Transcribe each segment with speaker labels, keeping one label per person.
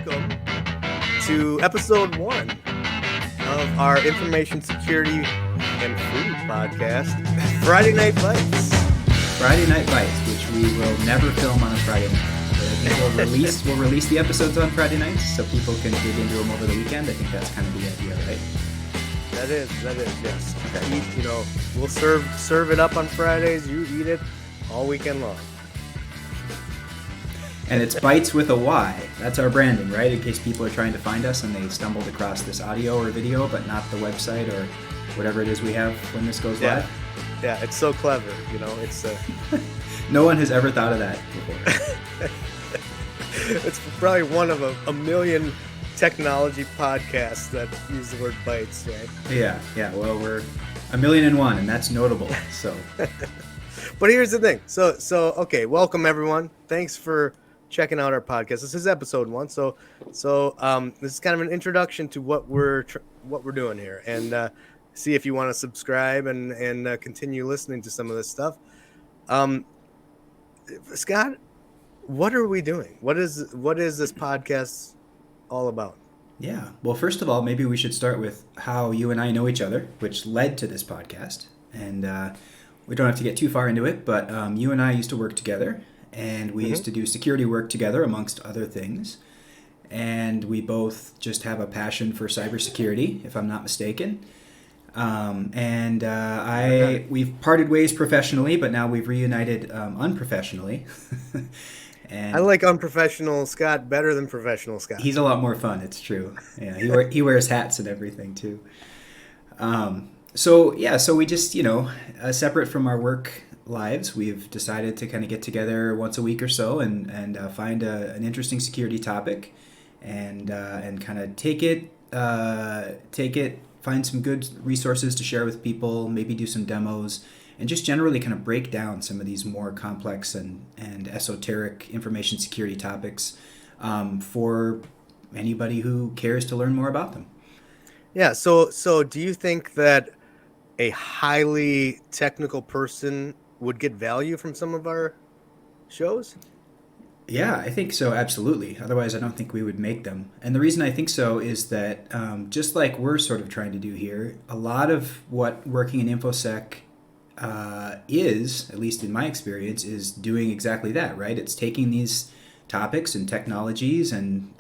Speaker 1: welcome to episode 1 of our information security and food podcast, Friday Night Bytes.
Speaker 2: Friday Night Bytes, which we will never film on a Friday night. But I think we'll release the episodes on Friday nights so people can dig into them over the weekend. I think that's kind of the idea, right?
Speaker 1: That is, yes. We'll serve it up on Fridays. You eat it all weekend long.
Speaker 2: And it's Bytes with a Y. That's our branding, right? In case people are trying to find us and they stumbled across this audio or video, but not the website or whatever it is we have when this goes live.
Speaker 1: Yeah, it's so clever. It's
Speaker 2: No one has ever thought of that before.
Speaker 1: It's probably one of a million technology podcasts that use the word bytes, right?
Speaker 2: Yeah. Well, we're 1,000,001, and that's notable. So,
Speaker 1: but here's the thing. So okay, welcome everyone. Thanks for checking out our podcast. This is episode 1. So this is kind of an introduction to what we're doing here, and see if you want to subscribe and continue listening to some of this stuff. Scott, what are we doing? What is this podcast all about?
Speaker 2: Yeah. Well, first of all, maybe we should start with how you and I know each other, which led to this podcast. And we don't have to get too far into it, but you and I used to work together, and we used to do security work together, amongst other things. And we both just have a passion for cybersecurity, if I'm not mistaken. We've parted ways professionally, but now we've reunited unprofessionally. And
Speaker 1: I like unprofessional Scott better than professional Scott.
Speaker 2: He's a lot more fun. It's true. Yeah, he wears hats and everything too. So we just separate from our work lives, we've decided to kind of get together once a week or so and find an interesting security topic, and kind of take it, find some good resources to share with people, maybe do some demos, and just generally kind of break down some of these more complex and esoteric information security topics for anybody who cares to learn more about them.
Speaker 1: Yeah, so do you think that a highly technical person would get value from some of our shows?
Speaker 2: Yeah, I think so, absolutely. Otherwise, I don't think we would make them. And the reason I think so is that just like we're sort of trying to do here, a lot of what working in InfoSec is, at least in my experience, is doing exactly that, right? It's taking these topics and technologies and,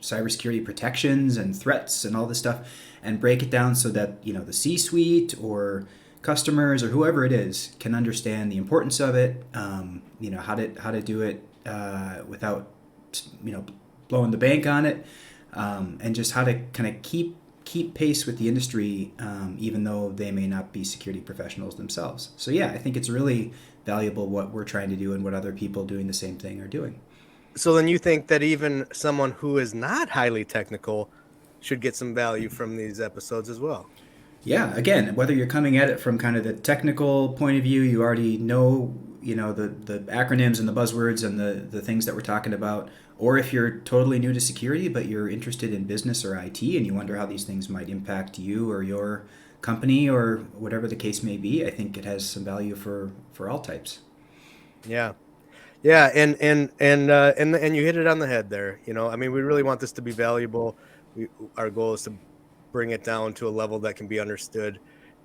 Speaker 2: cybersecurity protections and threats and all this stuff and break it down so that, the C-suite or customers or whoever it is can understand the importance of it, how to do it without, blowing the bank on it, and just how to kind of keep pace with the industry, even though they may not be security professionals themselves. So yeah, I think it's really valuable what we're trying to do and what other people doing the same thing are doing.
Speaker 1: So then you think that even someone who is not highly technical should get some value from these episodes as well?
Speaker 2: Yeah, again, whether you're coming at it from kind of the technical point of view, you already know, the acronyms and the buzzwords and the things that we're talking about, or if you're totally new to security, but you're interested in business or IT and you wonder how these things might impact you or your company or whatever the case may be, I think it has some value for all types.
Speaker 1: Yeah. Yeah, and you hit it on the head there. We really want this to be valuable. Our goal is to bring it down to a level that can be understood,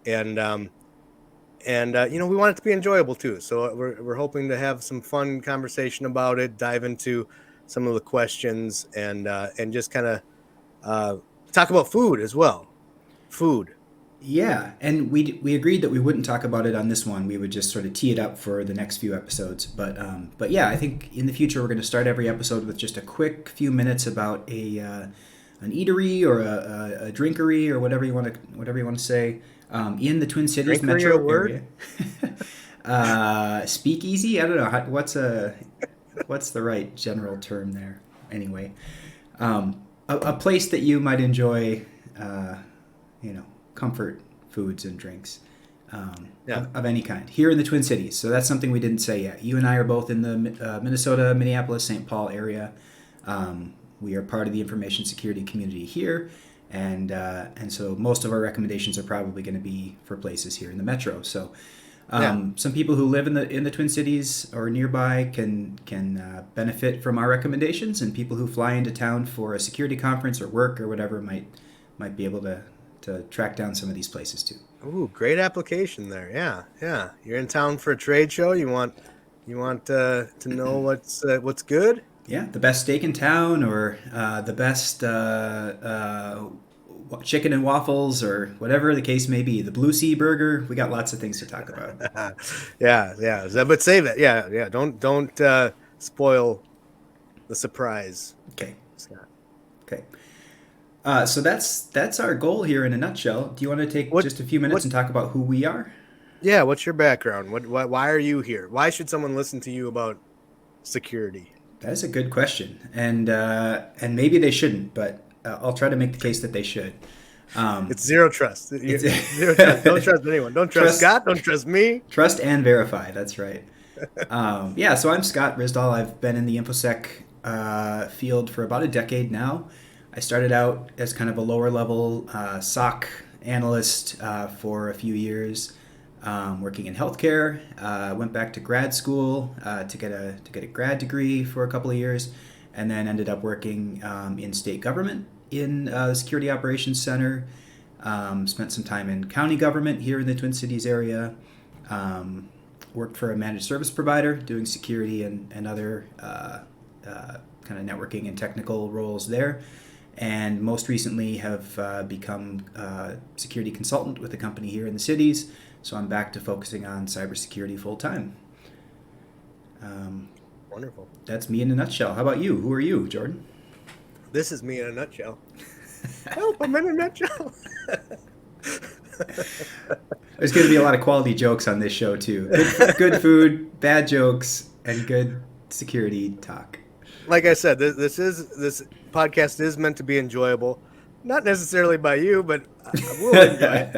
Speaker 1: and we want it to be enjoyable too. So we're hoping to have some fun conversation about it, dive into some of the questions, and just kind of talk about food as well. Food.
Speaker 2: Yeah, and we agreed that we wouldn't talk about it on this one. We would just sort of tee it up for the next few episodes. But yeah, I think in the future we're going to start every episode with just a quick few minutes about an eatery or a drinkery or whatever you want to say in the Twin Cities metro area. Speakeasy? I don't know. What's the right general term there? Anyway, a place that you might enjoy, comfort foods and drinks of any kind here in the Twin Cities. So that's something we didn't say yet. You and I are both in the Minnesota, Minneapolis, St. Paul area. We are part of the information security community here, and so most of our recommendations are probably going to be for places here in the metro. So
Speaker 1: Yeah.
Speaker 2: Some people who live in the Twin Cities or nearby can benefit from our recommendations, and people who fly into town for a security conference or work or whatever might be able to track down some of these places too.
Speaker 1: Ooh, great application there. Yeah, yeah. You're in town for a trade show. You want to know what's good.
Speaker 2: Yeah, the best steak in town, or the best chicken and waffles, or whatever the case may be. The Blue Sea Burger. We got lots of things to talk about.
Speaker 1: Yeah, yeah. But save it. Yeah, yeah. Don't spoil the surprise,
Speaker 2: Okay.
Speaker 1: Scott.
Speaker 2: Okay. So that's our goal here in a nutshell. Do you want to take
Speaker 1: What
Speaker 2: just a few minutes
Speaker 1: what?
Speaker 2: and talk about who we are?
Speaker 1: Yeah. What's your background? Why are you here? Why should someone listen to you about security?
Speaker 2: That's a good question, and maybe they shouldn't, but I'll try to make the case that they should. Um,
Speaker 1: It's zero trust.
Speaker 2: it's
Speaker 1: Zero trust. Don't trust anyone. Don't trust
Speaker 2: trust,
Speaker 1: Scott. Don't trust me.
Speaker 2: trust and verify. That's right. Yeah, so I'm Scott Rysdahl. I've been in the InfoSec field for about a decade now. I started out as kind of a lower level SOC analyst for a few years, working in healthcare. Went back to grad school to get a grad degree for a couple of years, and then ended up working in state government in the Security Operations Center. Spent some time in county government here in the Twin Cities area. Worked for a managed service provider doing security and other kind of networking and technical roles there. And most recently have become a security consultant with a company here in the cities. So I'm back to focusing on cybersecurity full time.
Speaker 1: Wonderful.
Speaker 2: That's me in a nutshell. How about you? Who are you, Jordan?
Speaker 1: This is me in a nutshell. Help! I'm in a nutshell.
Speaker 2: There's going to be a lot of quality jokes on this show too. Good food, bad jokes, and good security talk.
Speaker 1: Like I said, this podcast is meant to be enjoyable, not necessarily by you, but we'll enjoy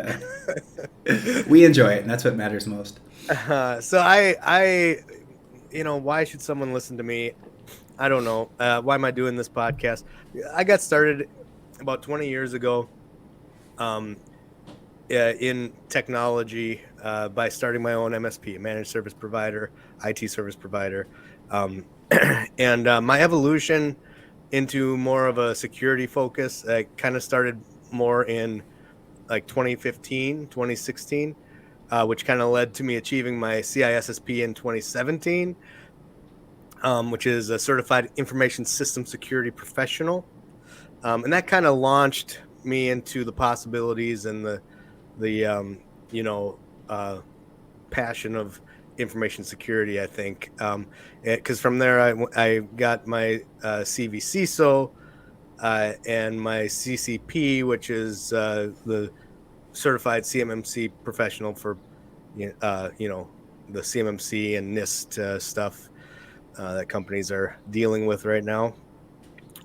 Speaker 1: it.
Speaker 2: We enjoy it, and that's what matters most.
Speaker 1: So I, why should someone listen to me? I don't know. Why am I doing this podcast? I got started about 20 years ago in technology by starting my own MSP, managed service provider, IT service provider. And my evolution into more of a security focus kind of started more in like 2015, 2016, which kind of led to me achieving my CISSP in 2017, which is a certified information system security professional. And that kind of launched me into the possibilities and the passion of information security, I think, because from there I got my CVCISO and my CCP, which is the certified CMMC professional for the CMMC and NIST stuff that companies are dealing with right now.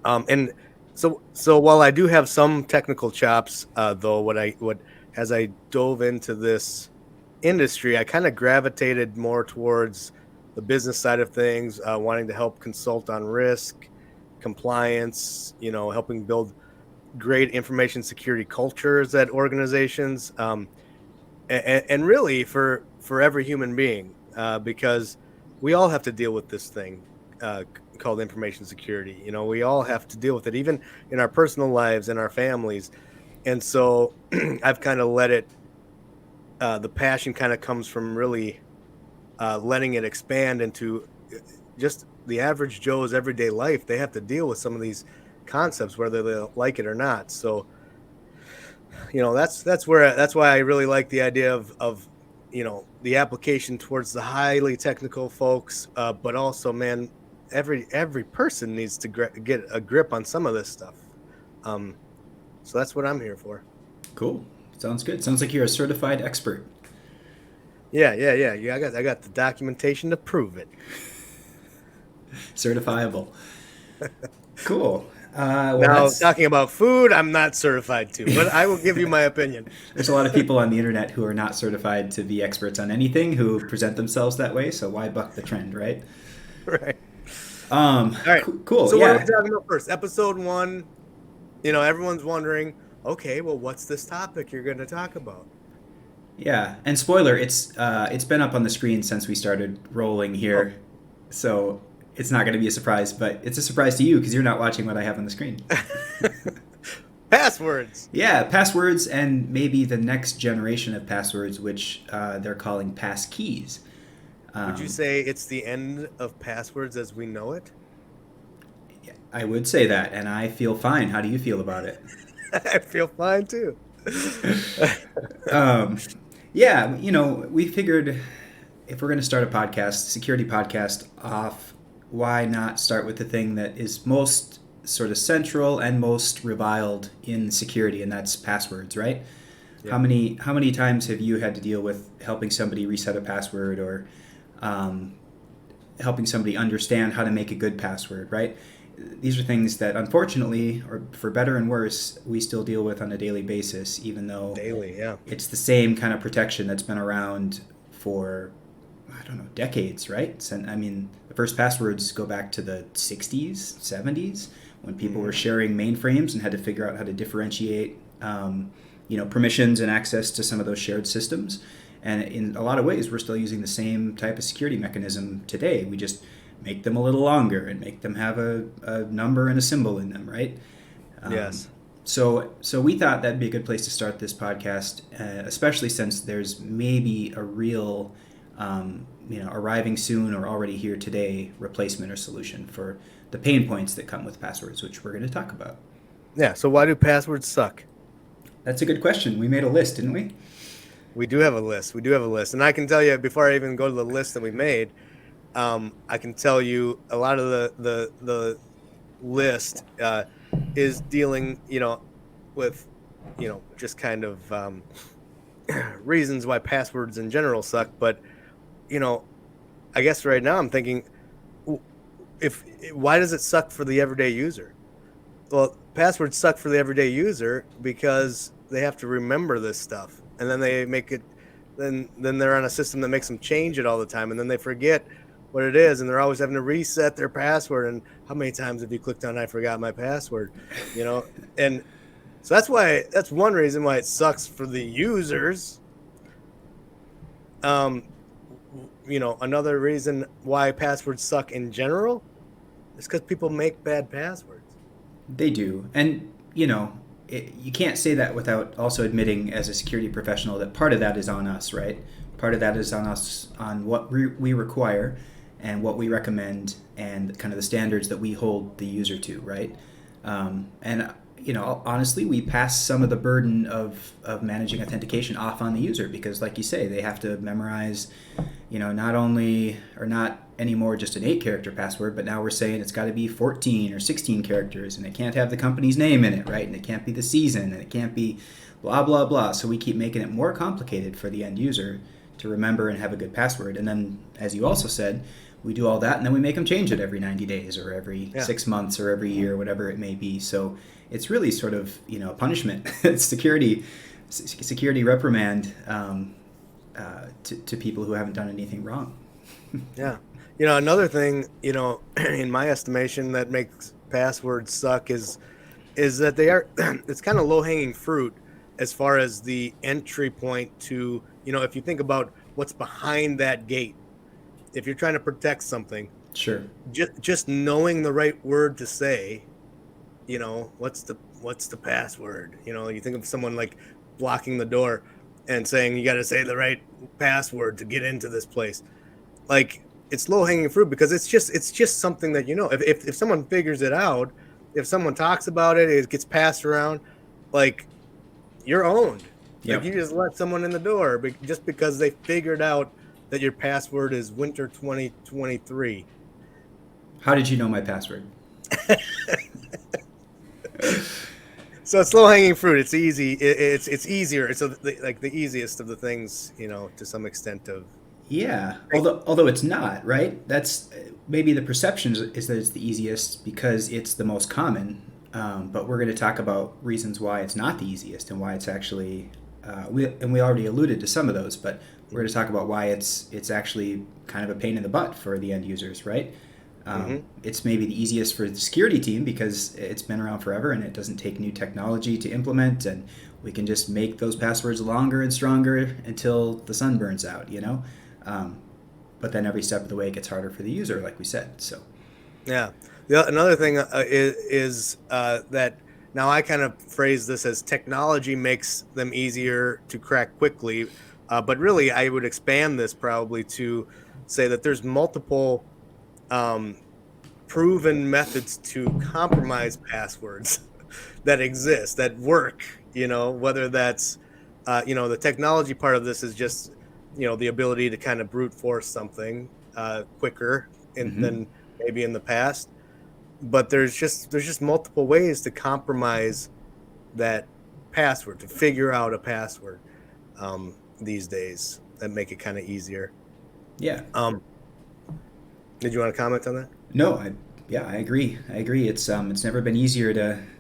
Speaker 1: And so while I do have some technical chops, though, as I dove into this industry, I kind of gravitated more towards the business side of things, wanting to help consult on risk, compliance, helping build great information security cultures at organizations, and really for every human being, because we all have to deal with this thing called information security. We all have to deal with it, even in our personal lives and our families. And so I've kind of let it, the passion kind of comes from really letting it expand into just the average Joe's everyday life. They have to deal with some of these concepts, whether they like it or not. So, that's why I really like the idea of the application towards the highly technical folks, but also, man, every person needs to get a grip on some of this stuff. So that's what I'm here for.
Speaker 2: Cool. Sounds good. Sounds like you're a certified expert.
Speaker 1: Yeah. I got the documentation to prove it.
Speaker 2: Certifiable. Cool.
Speaker 1: Now, talking about food, I'm not certified to, but I will give you my opinion.
Speaker 2: There's a lot of people on the internet who are not certified to be experts on anything who present themselves that way, so why buck the trend, right?
Speaker 1: Right.
Speaker 2: All
Speaker 1: right.
Speaker 2: Cool.
Speaker 1: So
Speaker 2: yeah.
Speaker 1: what are we talking about first? Episode 1, everyone's wondering, okay, well, what's this topic you're going to talk about?
Speaker 2: Yeah, and spoiler, it's been up on the screen since we started rolling
Speaker 1: Oh,
Speaker 2: here, so it's not going to be a surprise. But it's a surprise to you because you're not watching what I have on the screen.
Speaker 1: passwords.
Speaker 2: Yeah, passwords and maybe the next generation of passwords, which they're calling passkeys.
Speaker 1: Would you
Speaker 2: Um,
Speaker 1: say it's the end of passwords as we know it?
Speaker 2: I would say that, and I feel fine. How do you feel about it?
Speaker 1: I feel fine too.
Speaker 2: Um, yeah, we figured if we're going to start a podcast, security podcast off, why not start with the thing that is most sort of central and most reviled in security, and that's passwords, right? How
Speaker 1: Yeah.
Speaker 2: many times have you had to deal with helping somebody reset a password or um, helping somebody understand how to make a good password, right? These are things that unfortunately, or for better and worse, we still deal with on a daily basis, even though
Speaker 1: Daily, yeah.
Speaker 2: it's the same kind of protection that's been around for, I don't know, decades, right? I mean, the first passwords go back to the 60s, 70s, when people were
Speaker 1: Hmm.
Speaker 2: sharing mainframes and had to figure out how to differentiate, permissions and access to some of those shared systems. And in a lot of ways, we're still using the same type of security mechanism today. We just make them a little longer and make them have a number and a symbol in them, right? Um,
Speaker 1: Yes.
Speaker 2: so we thought that'd be a good place to start this podcast, especially since there's maybe a real, arriving soon or already here today replacement or solution for the pain points that come with passwords, which we're going to talk about.
Speaker 1: Yeah. So why do passwords suck?
Speaker 2: That's a good question. We made a list, didn't we?
Speaker 1: We do have a list. We do have a list, and I can tell you before I even go to the list that we made, I can tell you a lot of the list is dealing, with, just kind of reasons why passwords in general suck. But you know, I guess right now I'm thinking, if why does it suck for the everyday user? Well, passwords suck for the everyday user because they have to remember this stuff, and then they make it. Then they're on a system that makes them change it all the time, and then they forget what it is, and they're always having to reset their password. And how many times have you clicked on "I forgot my password"? You know, and so that's one reason why it sucks for the users. Um, another reason why passwords suck in general is because people make bad passwords.
Speaker 2: They do. And, you can't say that without also admitting as a security professional that part of that is on us, right? Part of that is on us on what we require and what we recommend and kind of the standards that we hold the user to, right? And honestly, we pass some of the burden of managing authentication off on the user because, like you say, they have to memorize, not only or not anymore just an 8-character password, but now we're saying it's got to be 14 or 16 characters, and it can't have the company's name in it, right? And it can't be the season, and it can't be blah blah blah. So we keep making it more complicated for the end user to remember and have a good password. And then, as you also said, we do all that, and then we make them change it every 90 days or every
Speaker 1: Yeah.
Speaker 2: 6 months or every year, whatever it may be. So it's really sort of a punishment. It's security reprimand to people who haven't done anything wrong.
Speaker 1: Yeah. Another thing, in my estimation that makes passwords suck is that they are it's kind of low-hanging fruit as far as the entry point to, if you think about what's behind that gate. If you're trying to protect something,
Speaker 2: Sure.
Speaker 1: just knowing the right word to say, what's the password? You think of someone like blocking the door and saying you got to say the right password to get into this place. Like, it's low hanging fruit because it's just something that, if someone figures it out, if someone talks about it, it gets passed around, like, you're owned. Like,
Speaker 2: Yep.
Speaker 1: you just let someone in the door just because they figured out that your password is winter 2023.
Speaker 2: How did you know my password?
Speaker 1: So it's low hanging fruit. It's easy. It's easier. It's like the easiest of the things, to some extent of.
Speaker 2: Yeah, although it's not, right? That's maybe the perception is that it's the easiest because it's the most common. But we're going to talk about reasons why it's not the easiest and why it's actually we already alluded to some of those, but we're going to talk about why it's actually kind of a pain in the butt for the end users, right?
Speaker 1: Hmm.
Speaker 2: It's maybe the easiest for the security team because it's been around forever and it doesn't take new technology to implement, and we can just make those passwords longer and stronger until the sun burns out, you know? Um, but then every step of the way it gets harder for the user, like we said. So,
Speaker 1: Yeah. Another thing is that now I kind of phrase this as technology makes them easier to crack quickly, but really I would expand this probably to say that there's multiple um, proven methods to compromise passwords that exist that work. Whether that's the technology part of this is just the ability to kind of brute force something quicker
Speaker 2: mm-hmm.
Speaker 1: than maybe in the past, but there's just multiple ways to compromise that password, to figure out a password these days that make it kind of easier.
Speaker 2: Yeah.
Speaker 1: um did you want to comment on that?
Speaker 2: No, yeah, I agree. I agree. It's never been easier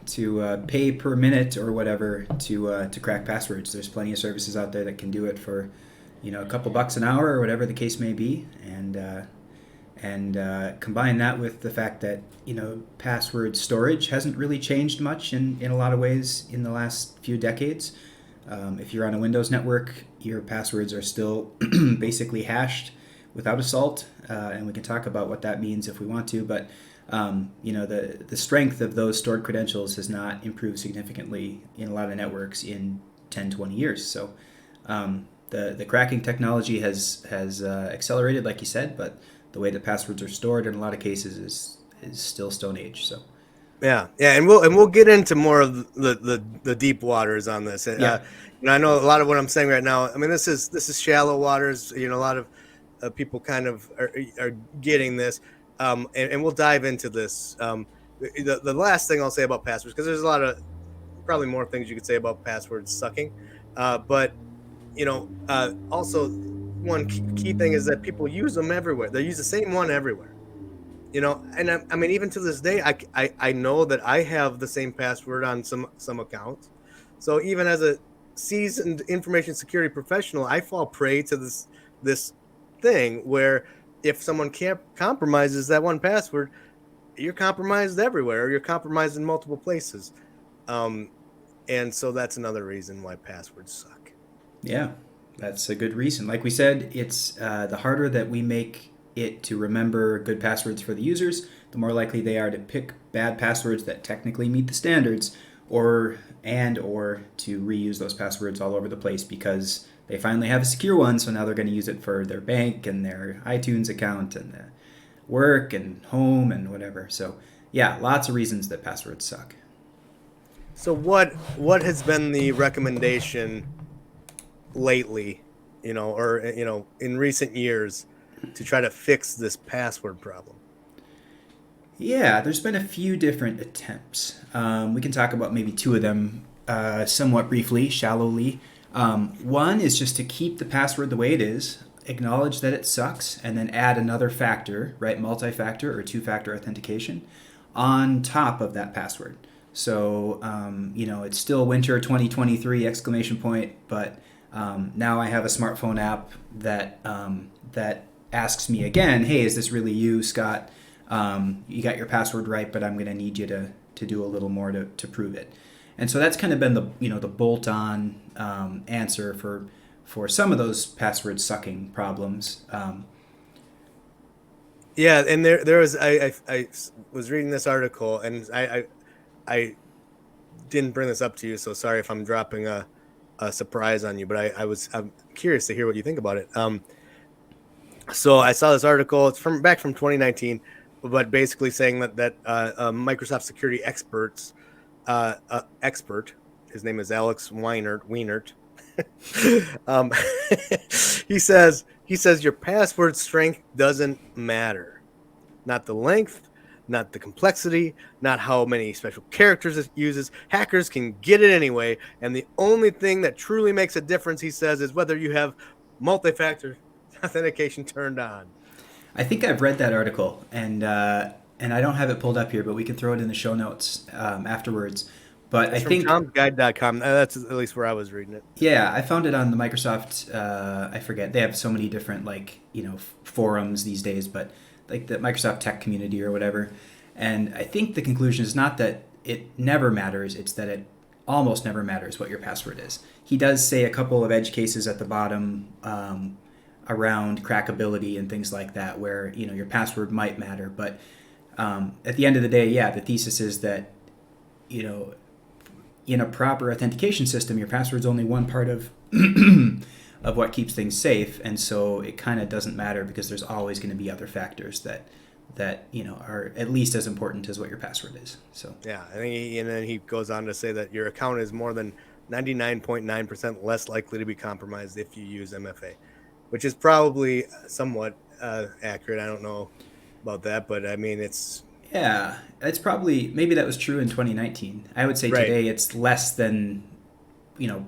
Speaker 2: to pay per minute or whatever to crack passwords. There's plenty of services out there that can do it for, a couple bucks an hour or whatever the case may be, and combine that with the fact that password storage hasn't really changed much in a lot of ways in the last few decades. If you're on a Windows network, your passwords are still basically hashed without a salt, and we can talk about what that means if we want to. But the strength of those stored credentials has not improved significantly in a lot of networks in 10, 20 years. So the cracking technology has accelerated, like you said, but the way that passwords are stored in a lot of cases is still Stone Age. So
Speaker 1: Yeah, and we'll get into more of the deep waters on this.
Speaker 2: yeah,
Speaker 1: I know a lot of what I'm saying right now. I mean, this is shallow waters. A lot of people kind of are getting this, and we'll dive into this. The last thing I'll say about passwords, because there's a lot of probably more things you could say about passwords sucking, but also one key thing is that people use them everywhere. They use the same one everywhere. And I mean, even to this day, I know that I have the same password on some accounts. So even as a seasoned information security professional, I fall prey to this thing where if someone can't compromises that one password, you're compromised everywhere, or you're compromised in multiple places. Um, and so that's another reason why passwords suck.
Speaker 2: yeah, that's a good reason. Like we said, it's the harder that we make it to remember good passwords for the users, the more likely they are to pick bad passwords that technically meet the standards, or to reuse those passwords all over the place because they finally have a secure one. So now they're going to use it for their bank and their iTunes account and their work and home and whatever. So yeah, lots of reasons that passwords suck.
Speaker 1: So what has been the recommendation lately, or in recent years, to try to fix this password problem?
Speaker 2: Yeah, there's been a few different attempts. We can talk about maybe two of them somewhat briefly, shallowly. One is just to keep the password the way it is, acknowledge that it sucks, and then add another factor, right, multi-factor or two-factor authentication, on top of that password. So, it's still winter 2023 exclamation point, but now I have a smartphone app that asks me again, hey, is this really you, Scott? You got your password right, but I'm going to need you to do a little more to prove it. And so that's kind of been the bolt-on answer for some of those password sucking problems.
Speaker 1: Yeah, and there was I was reading this article, and I didn't bring this up to you, so sorry if I'm dropping a surprise on you, but I'm curious to hear what you think about it. So I saw this article. It's from 2019, but basically saying that Microsoft security expert, his name is Alex Weinert. um, he says your password strength doesn't matter, not the length, not the complexity, not how many special characters it uses. Hackers can get it anyway, and the only thing that truly makes a difference, he says, is whether you have multi-factor authentication turned on.
Speaker 2: I think I've read that article, and I don't have it pulled up here, but we can throw it in the show notes afterwards. But I
Speaker 1: It's from
Speaker 2: think
Speaker 1: tomsguide.com. That's at least where I was reading it.
Speaker 2: yeah, I found it on the Microsoft. I forget, they have so many different forums these days, but like the Microsoft tech community or whatever. And I think the conclusion is not that it never matters, it's that it almost never matters what your password is. He does say a couple of edge cases at the bottom around crackability and things like that, where your password might matter. But at the end of the day, yeah, the thesis is that in a proper authentication system, your password's only one part of of what keeps things safe, and so it kind of doesn't matter because there's always going to be other factors that are at least as important as what your password is. So
Speaker 1: Yeah, I think, and then he goes on to say that your account is more than 99.9% less likely to be compromised if you use MFA, which is probably somewhat accurate. I don't know about that, but I mean, it's
Speaker 2: yeah, it's probably, maybe that was true in 2019. I would say
Speaker 1: right.
Speaker 2: today it's less than, you know,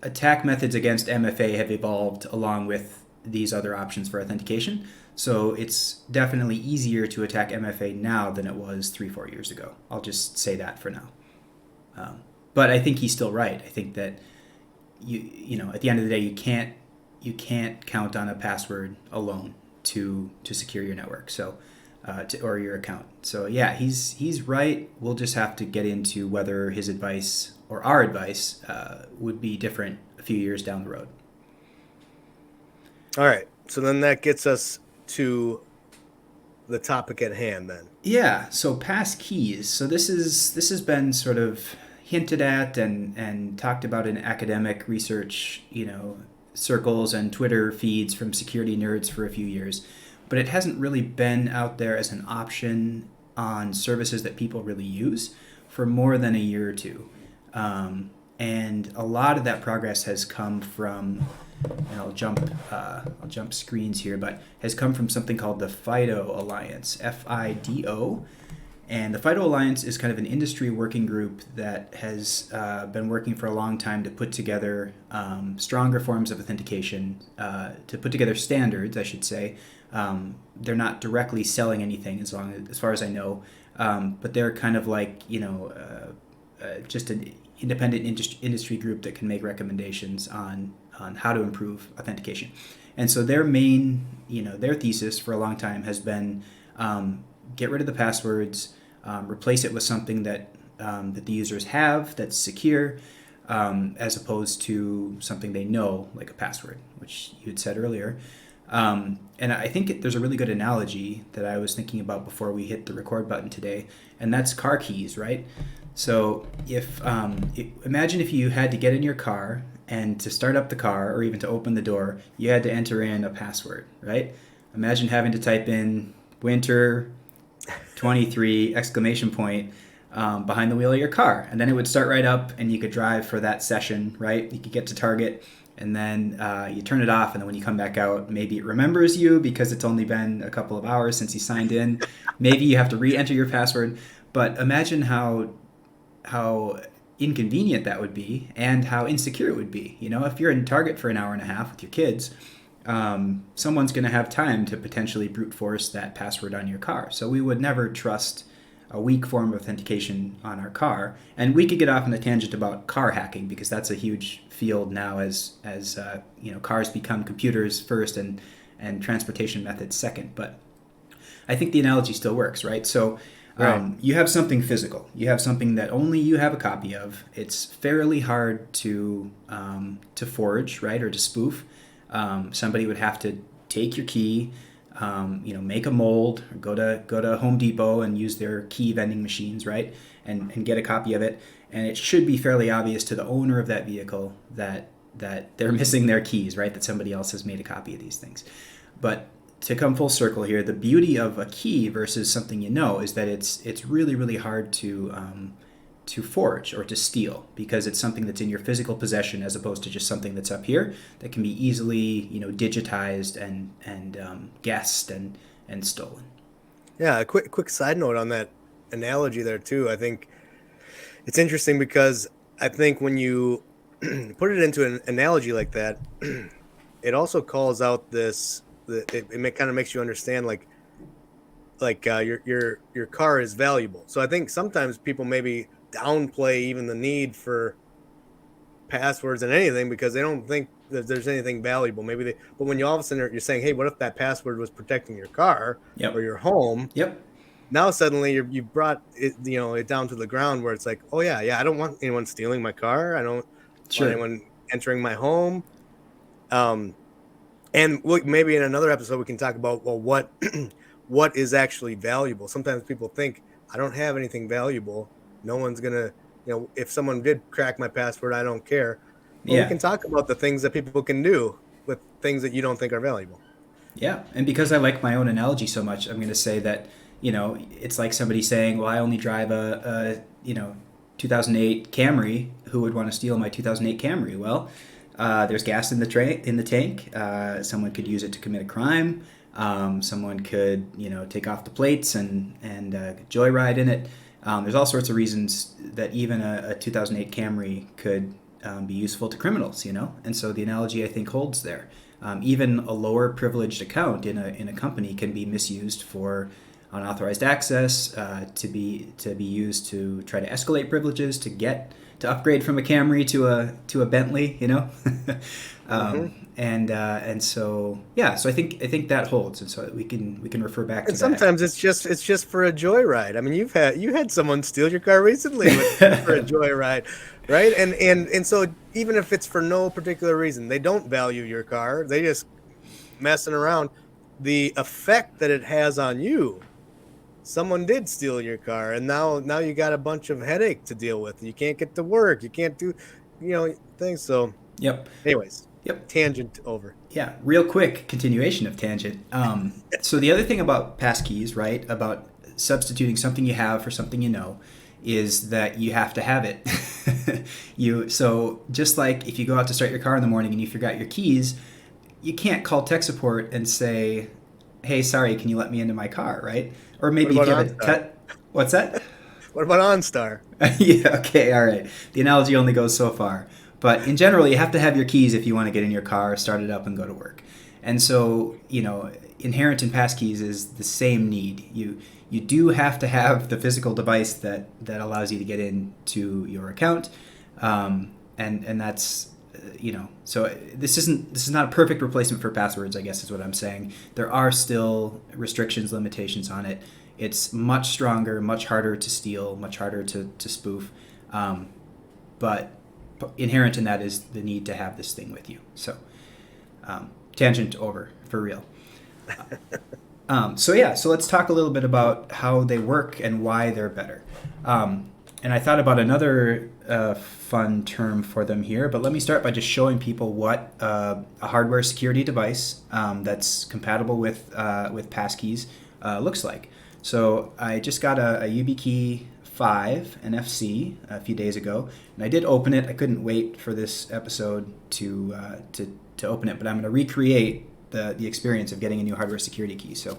Speaker 2: attack methods against MFA have evolved along with these other options for authentication. So it's definitely easier to attack MFA now than it was 3-4 years ago. I'll just say that for now. But I think he's still right. I think that at the end of the day, you can't count on a password alone to secure your network. So or your account. So yeah, he's right. We'll just have to get into whether his advice or our advice would be different a few years down the road.
Speaker 1: All right. So then that gets us to the topic at hand then.
Speaker 2: Yeah, so passkeys. So this has been sort of hinted at and talked about in academic research, circles and Twitter feeds from security nerds for a few years, but it hasn't really been out there as an option on services that people really use for more than a year or two. And a lot of that progress has come from, and I'll jump screens here, but has come from something called the FIDO Alliance, FIDO. And the FIDO Alliance is kind of an industry working group that has been working for a long time to put together stronger forms of authentication, to put together standards, I should say. They're not directly selling anything, as far as I know, but they're kind of like just an independent industry group that can make recommendations on how to improve authentication. And so their main, their thesis for a long time has been get rid of the passwords, replace it with something that the users have that's secure, as opposed to something they know, like a password, which you had said earlier. And I think there's a really good analogy that I was thinking about before we hit the record button today, and that's car keys, right? So imagine if you had to get in your car, and to start up the car or even to open the door, you had to enter in a password, right? Imagine having to type in winter 23 exclamation point behind the wheel of your car, and then it would start right up and you could drive for that session, right? You could get to Target, and then you turn it off, and then when you come back out, maybe it remembers you because it's only been a couple of hours since you signed in. Maybe you have to re-enter your password. But imagine how inconvenient that would be and how insecure it would be. If you're in Target for an hour and a half with your kids, someone's going to have time to potentially brute force that password on your car. So we would never trust a weak form of authentication on our car. And we could get off on a tangent about car hacking because that's a huge field now as cars become computers first and transportation methods second. But I think the analogy still works, right? So right. You have something physical. You have something that only you have a copy of. It's fairly hard to forge, right, or to spoof. Somebody would have to take your key, make a mold, or go to Home Depot and use their key vending machines, right, and get a copy of it. And it should be fairly obvious to the owner of that vehicle that they're missing their keys, right, that somebody else has made a copy of these things. But to come full circle here, the beauty of a key versus something is that it's really, really hard to forge or to steal because it's something that's in your physical possession as opposed to just something that's up here that can be easily digitized and guessed and stolen.
Speaker 1: Yeah, a quick side note on that analogy there too. I think it's interesting because I think when you put it into an analogy like that, it also calls out this. It kind of makes you understand like your car is valuable. So I think sometimes people maybe downplay even the need for passwords and anything because they don't think there's anything valuable. Maybe they, but when you all of a sudden you're saying, hey, what if that password was protecting your car or
Speaker 2: Yep.
Speaker 1: your home?
Speaker 2: Yep.
Speaker 1: Now suddenly you brought it, it down to the ground where it's like, oh yeah, I don't want anyone stealing my car. I don't want
Speaker 2: Sure.
Speaker 1: anyone entering my home. Um, and maybe in another episode we can talk about, well, what what is actually valuable. Sometimes people think, I don't have anything valuable. No one's gonna, if someone did crack my password, I don't care. Well, we
Speaker 2: Yeah.
Speaker 1: can talk about the things that people can do with things that you don't think are valuable.
Speaker 2: Yeah. And because I like my own analogy so much, I'm going to say that, it's like somebody saying, well, I only drive a 2008 Camry. Who would want to steal my 2008 Camry? Well, there's gas in the tank. Someone could use it to commit a crime. Someone could, take off the plates and joyride in it. There's all sorts of reasons that even a 2008 Camry could be useful to criminals, And so the analogy, I think, holds there. Even a lower privileged account in a company can be misused for unauthorized access, to be used to try to escalate privileges, to upgrade from a Camry to a Bentley, and so yeah, so I think that holds, and so we can refer back to
Speaker 1: And
Speaker 2: that.
Speaker 1: sometimes it's just for a joyride. I mean, you had someone steal your car recently for a joyride, right? And so even if it's for no particular reason, they don't value your car. They just messing around. The effect that it has on you. Someone did steal your car, and now you got a bunch of headache to deal with. You can't get to work. You can't do, things. So,
Speaker 2: Yep.
Speaker 1: anyways,
Speaker 2: Yep.
Speaker 1: tangent over.
Speaker 2: Yeah, real quick continuation of tangent. So the other thing about passkeys, right, about substituting something you have for something is that you have to have it. So just like if you go out to start your car in the morning and you forgot your keys, you can't call tech support and say, hey, sorry, can you let me into my car, right? Or maybe if you have a cut. What's that?
Speaker 1: What about OnStar?
Speaker 2: Yeah, okay, all right. The analogy only goes so far. But in general, you have to have your keys if you want to get in your car, start it up, and go to work. And so, inherent in passkeys is the same need. You do have to have the physical device that allows you to get into your account, and that's so this is not a perfect replacement for passwords, I guess is what I'm saying. There are still restrictions, limitations on it. It's much stronger, much harder to steal, much harder to spoof, but inherent in that is the need to have this thing with you. So tangent over, for real. So let's talk a little bit about how they work and why they're better. And I thought about another fun term for them here, but let me start by just showing people what a hardware security device that's compatible with passkeys looks like. So I just got a UBKey 5 NFC a few days ago, and I did open it. I couldn't wait for this episode to open it, but I'm going to recreate the experience of getting a new hardware security key. So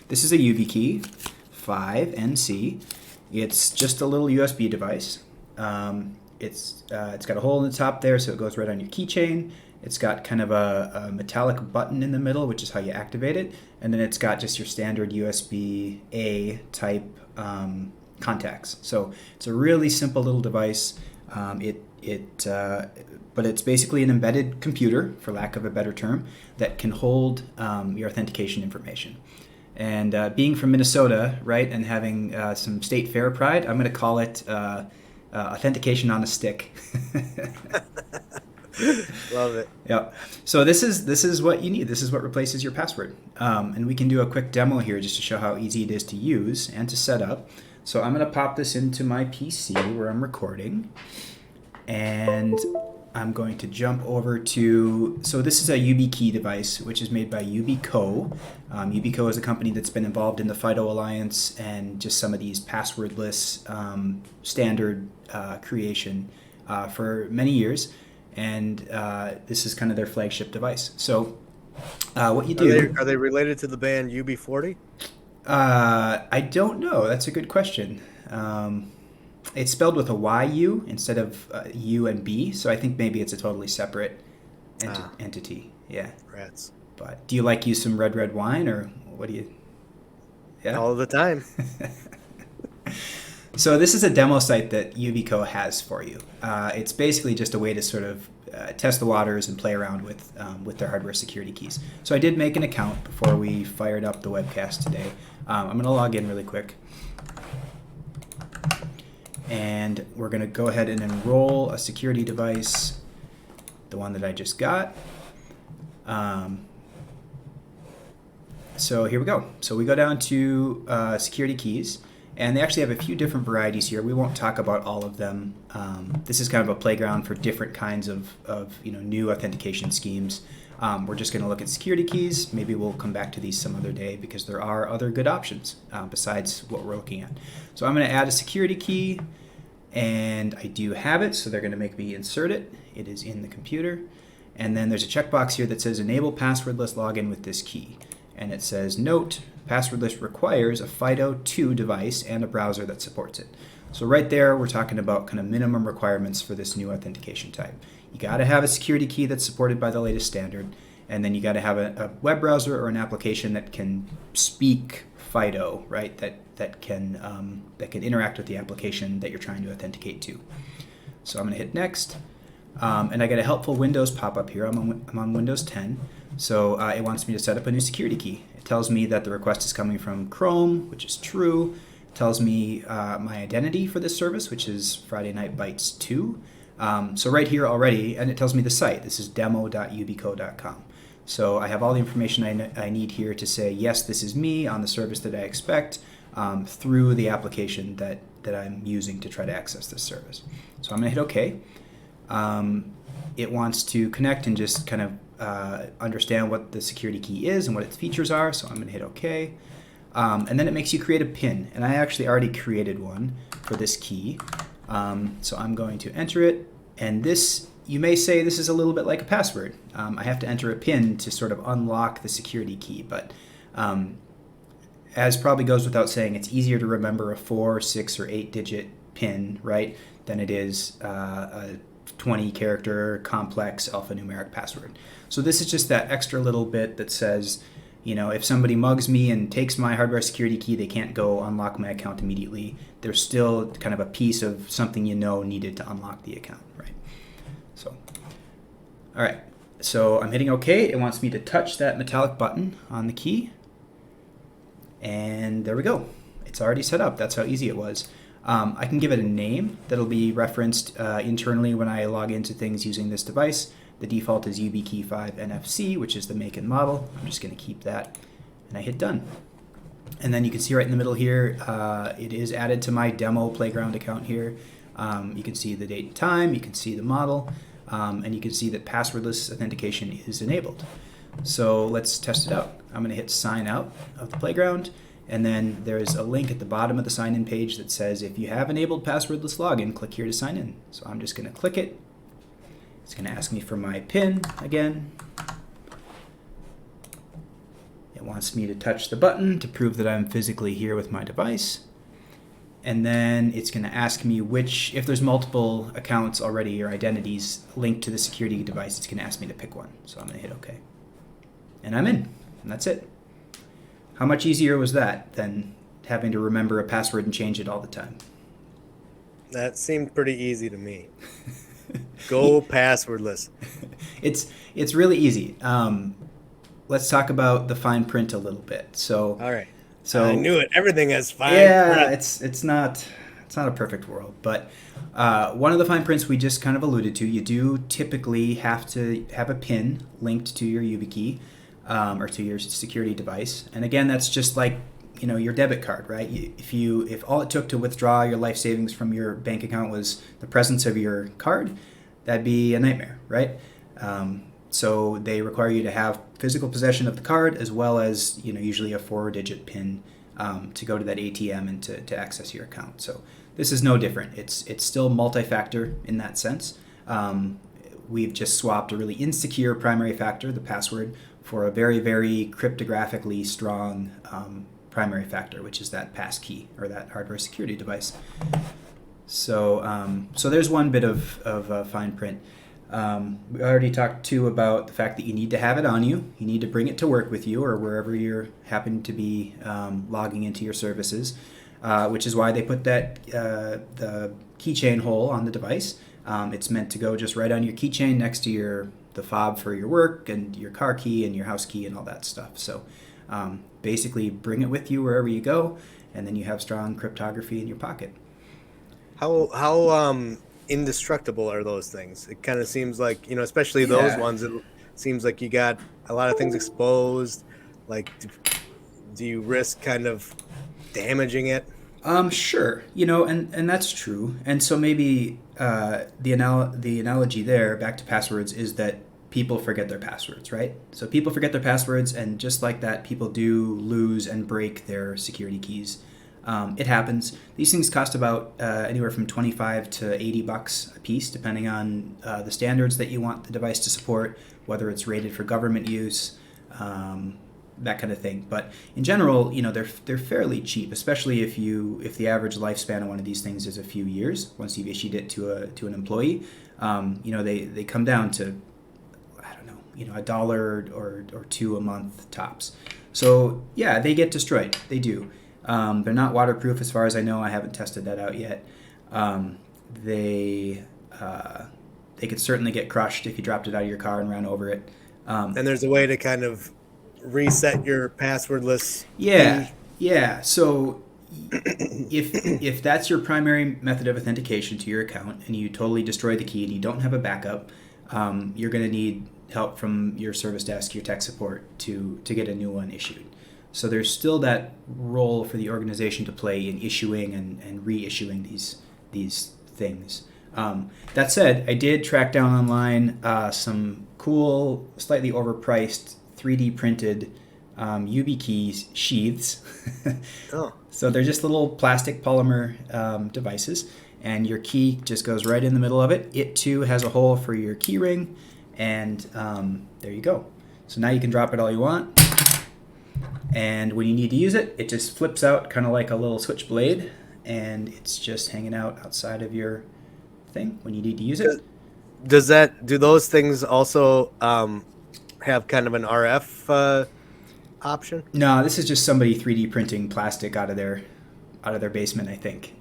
Speaker 2: this is a UBKey 5 NC. It's just a little USB device. It's got a hole in the top there, so it goes right on your keychain. It's got kind of a metallic button in the middle, which is how you activate it. And then it's got just your standard USB-A type contacts. So it's a really simple little device. But it's basically an embedded computer, for lack of a better term, that can hold your authentication information. And being from Minnesota, right, and having some state fair pride, I'm going to call it authentication on a stick.
Speaker 1: Love it.
Speaker 2: Yeah. So this is what you need. This is what replaces your password. And we can do a quick demo here just to show how easy it is to use and to set up. So I'm going to pop this into my PC where I'm recording. And I'm going to jump over to, so this is a UBKey device, which is made by UBKey. UBKey is a company that's been involved in the FIDO Alliance and just some of these passwordless standard creation for many years. And this is kind of their flagship device. So what you do...
Speaker 1: Are they related to the band UB40?
Speaker 2: I don't know. That's a good question. It's spelled with a YU instead of U and B, so I think maybe it's a totally separate entity. Yeah.
Speaker 1: Rats.
Speaker 2: But do you like use some red wine, or what do you... Yeah?
Speaker 1: All the time.
Speaker 2: So this is a demo site that UBKey has for you. It's basically just a way to sort of test the waters and play around with their hardware security keys. So I did make an account before we fired up the webcast today. I'm going to log in really quick. And we're going to go ahead and enroll a security device, the one that I just got. So here we go. So we go down to security keys, and they actually have a few different varieties here. We won't talk about all of them. This is kind of a playground for different kinds of new authentication schemes. We're just going to look at security keys. Maybe we'll come back to these some other day because there are other good options besides what we're looking at. So I'm going to add a security key, and I do have it, so they're going to make me insert it. It is in the computer. And then there's a checkbox here that says enable passwordless login with this key. And it says, note, passwordless requires a FIDO2 device and a browser that supports it. So right there, we're talking about kind of minimum requirements for this new authentication type. You got to have a security key that's supported by the latest standard, and then you got to have a web browser or an application that can speak FIDO, right? That can interact with the application that you're trying to authenticate to. So I'm going to hit next, and I get a helpful Windows pop-up here. I'm on Windows 10, so it wants me to set up a new security key. It tells me that the request is coming from Chrome, which is true. It tells me my identity for this service, which is Friday Night Bytes 2. So right here already, and it tells me the site. This is demo.ubco.com. So I have all the information I need here to say, yes, this is me on the service that I expect through the application that I'm using to try to access this service. So I'm going to hit OK. It wants to connect and just kind of understand what the security key is and what its features are. So I'm going to hit OK. And then it makes you create a PIN. And I actually already created one for this key. So I'm going to enter it, and this, you may say this is a little bit like a password. I have to enter a PIN to sort of unlock the security key, but as probably goes without saying, it's easier to remember a 4, 6, or 8-digit PIN, right, than it is a 20-character complex alphanumeric password. So this is just that extra little bit that says, if somebody mugs me and takes my hardware security key, they can't go unlock my account immediately. There's still kind of a piece of something needed to unlock the account, right? So, all right. So I'm hitting OK. It wants me to touch that metallic button on the key. And there we go. It's already set up. That's how easy it was. I can give it a name that'll be referenced internally when I log into things using this device. The default is UBKey 5 NFC, which is the make and model. I'm just going to keep that, and I hit done. And then you can see right in the middle here, it is added to my demo playground account here. You can see the date and time, you can see the model, and you can see that passwordless authentication is enabled. So let's test it out. I'm going to hit sign out of the playground, and then there's a link at the bottom of the sign in page that says if you have enabled passwordless login, click here to sign in. So I'm just going to click it. It's going to ask me for my PIN again. It wants me to touch the button to prove that I'm physically here with my device. And then it's going to ask me if there's multiple accounts already or identities linked to the security device, it's going to ask me to pick one. So I'm going to hit OK. And I'm in. And that's it. How much easier was that than having to remember a password and change it all the time?
Speaker 1: That seemed pretty easy to me. Go passwordless.
Speaker 2: It's really easy. Let's talk about the fine print a little bit. So,
Speaker 1: all right.
Speaker 2: So
Speaker 1: I knew it. Everything has fine print.
Speaker 2: Yeah, it's not a perfect world, but one of the fine prints we just kind of alluded to. You do typically have to have a PIN linked to your YubiKey or to your security device, and again, that's just like your debit card, right? If all it took to withdraw your life savings from your bank account was the presence of your card, that'd be a nightmare, right? So they require you to have physical possession of the card as well as usually a 4-digit PIN to go to that ATM and to access your account. So this is no different. It's still multi-factor in that sense. We've just swapped a really insecure primary factor, the password, for a very, very cryptographically strong primary factor, which is that passkey or that hardware security device. So so there's one bit of fine print. We already talked too about the fact that you need to have it on you. You need to bring it to work with you or wherever you're happen to be logging into your services, which is why they put that the keychain hole on the device. It's meant to go just right on your keychain next to the fob for your work and your car key and your house key and all that stuff. So basically bring it with you wherever you go, and then you have strong cryptography in your pocket.
Speaker 1: How indestructible are those things? It kind of seems like, especially those ones, it seems like you got a lot of things exposed. Like, do you risk kind of damaging it?
Speaker 2: Sure, and that's true. And so maybe the analogy there, back to passwords, is that people forget their passwords, right? So people forget their passwords, and just like that, people do lose and break their security keys. It happens. These things cost about anywhere from $25 to $80 a piece, depending on the standards that you want the device to support, whether it's rated for government use, that kind of thing. But in general, they're fairly cheap, especially if the average lifespan of one of these things is a few years. Once you've issued it to an employee, they come down to, I don't know, $1 or $2 a month tops. So yeah, they get destroyed. They do. They're not waterproof as far as I know. I haven't tested that out yet. They could certainly get crushed if you dropped it out of your car and ran over it.
Speaker 1: And there's a way to kind of reset your passwordless
Speaker 2: Yeah,
Speaker 1: key.
Speaker 2: yeah. So if that's your primary method of authentication to your account, and you totally destroy the key and you don't have a backup, you're going to need help from your service desk, your tech support, to get a new one issued. So there's still that role for the organization to play in issuing and reissuing these things. That said, I did track down online some cool, slightly overpriced 3D printed UBKey sheaths.
Speaker 1: Oh.
Speaker 2: So they're just little plastic polymer devices, and your key just goes right in the middle of it. It too has a hole for your key ring, and there you go. So now you can drop it all you want. And when you need to use it, it just flips out kind of like a little switchblade, and it's just hanging out outside of your thing when you need to use it.
Speaker 1: Do those things also have kind of an RF option?
Speaker 2: No, this is just somebody 3D printing plastic out of their basement, I think.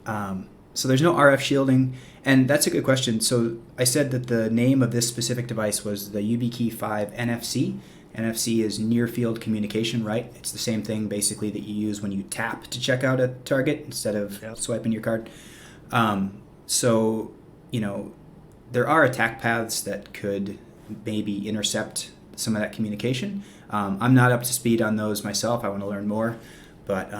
Speaker 2: So there's no RF shielding, and that's a good question. So I said that the name of this specific device was the UBKey 5 NFC. NFC is near field communication, right? It's the same thing basically that you use when you tap to check out a target instead of swiping your card. So, there are attack paths that could maybe intercept some of that communication. I'm not up to speed on those myself. I want to learn more, but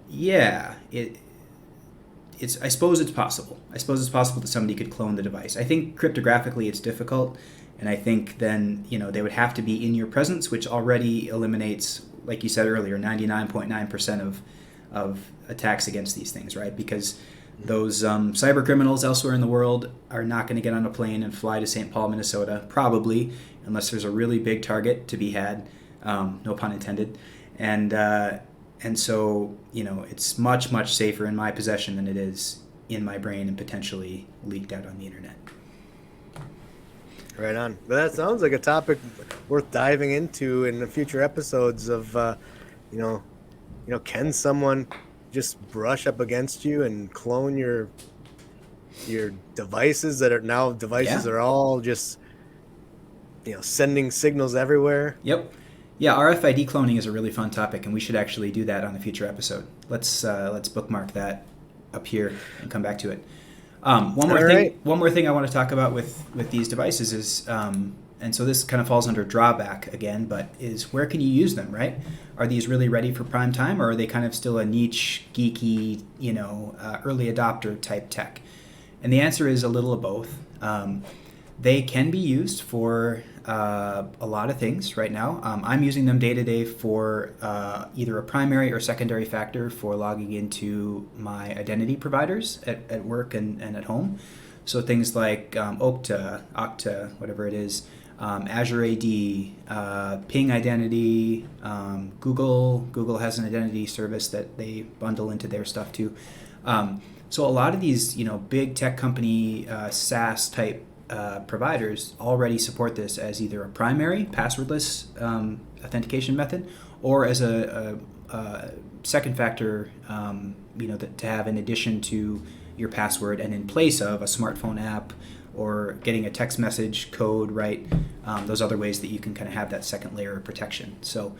Speaker 2: yeah, I suppose it's possible. I suppose it's possible that somebody could clone the device. I think cryptographically it's difficult. And I think then, they would have to be in your presence, which already eliminates, like you said earlier, 99.9% of attacks against these things, right? Because those cyber criminals elsewhere in the world are not going to get on a plane and fly to St. Paul, Minnesota, probably, unless there's a really big target to be had, no pun intended. And so, it's much, much safer in my possession than it is in my brain and potentially leaked out on the internet.
Speaker 1: Right on. But that sounds like a topic worth diving into in the future episodes of, can someone just brush up against you and clone your devices that are now are all just, sending signals everywhere?
Speaker 2: Yep. Yeah, RFID cloning is a really fun topic, and we should actually do that on a future episode. Let's bookmark that up here and come back to it. One more thing I want to talk about with these devices is, and so this kind of falls under drawback again, but is where can you use them, right? Are these really ready for prime time, or are they kind of still a niche, geeky, early adopter type tech? And the answer is a little of both. They can be used for a lot of things right now. I'm using them day to day for either a primary or secondary factor for logging into my identity providers at work and at home. So things like Okta, whatever it is, Azure AD, Ping Identity, Google has an identity service that they bundle into their stuff too. So a lot of these, big tech company SaaS type providers already support this as either a primary passwordless authentication method, or as a second factor, to have in addition to your password, and in place of a smartphone app or getting a text message code, right? Those other ways that you can kind of have that second layer of protection. So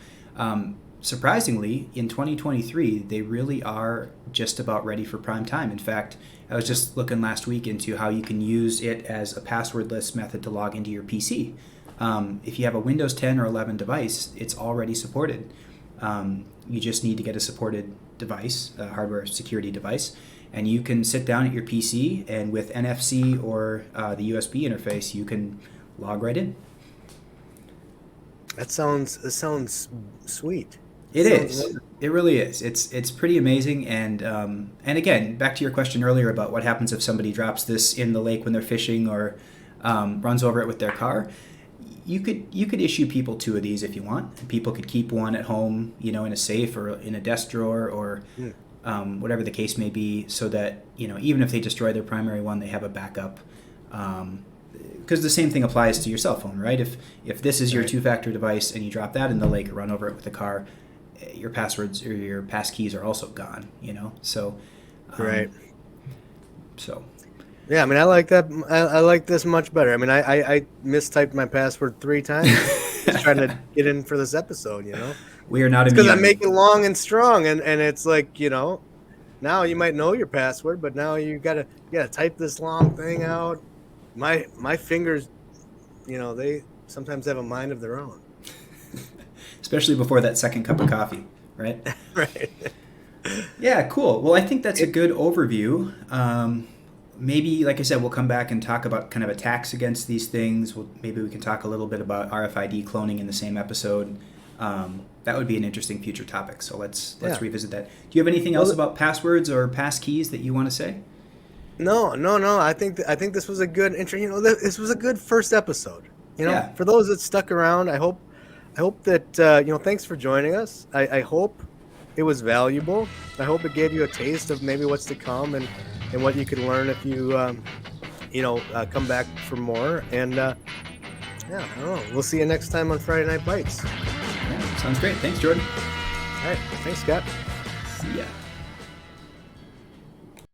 Speaker 2: surprisingly, in 2023, they really are just about ready for prime time. In fact, I was just looking last week into how you can use it as a passwordless method to log into your PC. If you have a Windows 10 or 11 device, it's already supported. You just need to get a supported device, a hardware security device, and you can sit down at your PC, and with NFC or the USB interface, you can log right in.
Speaker 1: That sounds sweet.
Speaker 2: It is. It really is. It's pretty amazing. And again, back to your question earlier about what happens if somebody drops this in the lake when they're fishing or runs over it with their car. You could issue people 2 of these if you want. People could keep one at home, in a safe or in a desk drawer or whatever the case may be, so that even if they destroy their primary one, they have a backup. Because the same thing applies to your cell phone, right? If this is your 2-factor device and you drop that in the lake or run over it with a car, your passwords or your passkeys are also gone. So
Speaker 1: right.
Speaker 2: So.
Speaker 1: Yeah, I mean, I like that. I like this much better. I mean, I mistyped my password 3 times just trying to get in for this episode,
Speaker 2: We are not
Speaker 1: because I make it long and strong, and it's like, now you might know your password, but now you gotta type this long thing out. My fingers, they sometimes have a mind of their own.
Speaker 2: Especially before that second cup of coffee, right?
Speaker 1: Right.
Speaker 2: Yeah, cool. Well, I think that's a good overview. Maybe, like I said, we'll come back and talk about kind of attacks against these things. Maybe we can talk a little bit about RFID cloning in the same episode. That would be an interesting future topic. So let's revisit that. Do you have anything else about passwords or passkeys that you want to say?
Speaker 1: No. I think this was a good intro. This was a good first episode.
Speaker 2: Yeah.
Speaker 1: For those that stuck around, I hope that thanks for joining us. I hope it was valuable. I hope it gave you a taste of maybe what's to come and what you can learn if you come back for more. And I don't know. We'll see you next time on Friday Night Bytes.
Speaker 2: Yeah, sounds great. Thanks, Jordon.
Speaker 1: All right. Thanks, Scott.